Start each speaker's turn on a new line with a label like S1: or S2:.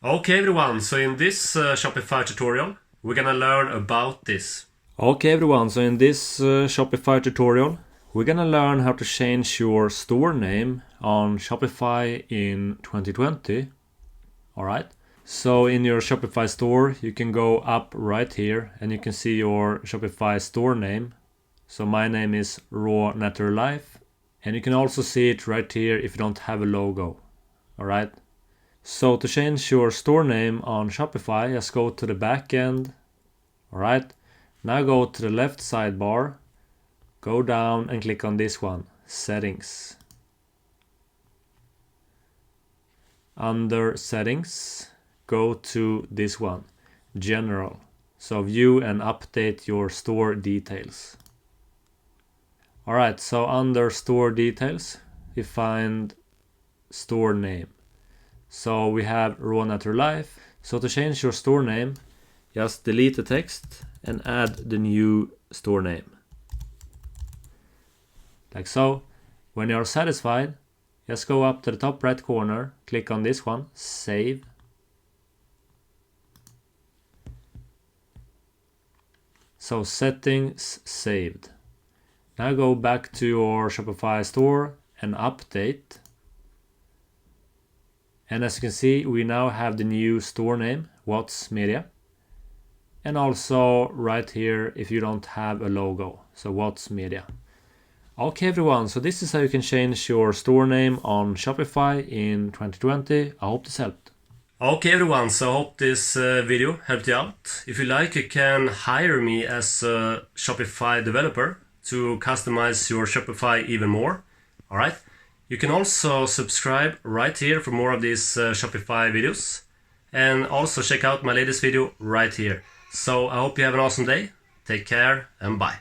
S1: Okay everyone, so in this Shopify tutorial, we're gonna learn about this.
S2: Okay everyone, so in this Shopify tutorial, we're gonna learn how to change your store name on Shopify in 2020. Alright, so in your Shopify store, you can go up right here and you can see your Shopify store name. So my name is Raw Natural Life, and you can also see it right here if you don't have a logo. Alright. So to change your store name on Shopify, just go to the back end. Alright, now go to the left sidebar, go down and click on this one, Settings. Under Settings, go to this one, General. So view and update your store details. Alright, so under Store Details, you find Store Name. So we have Raw Natural Life. So to change your store name, just delete the text and add the new store name. Like so. When you are satisfied, just go up to the top right corner, click on this one, Save. So settings saved. Now go back to your Shopify store and update. And as you can see, we now have the new store name, Waatz Media. And also right here if you don't have a logo, so Waatz Media. Okay everyone, so this is how you can change your store name on Shopify in 2020. I hope this helped.
S1: Okay everyone, so I hope this video helped you out. If you like, you can hire me as a Shopify developer to customize your Shopify even more. Alright. You can also subscribe right here for more of these Shopify videos. And also check out my latest video right here. So I hope you have an awesome day. Take care and bye.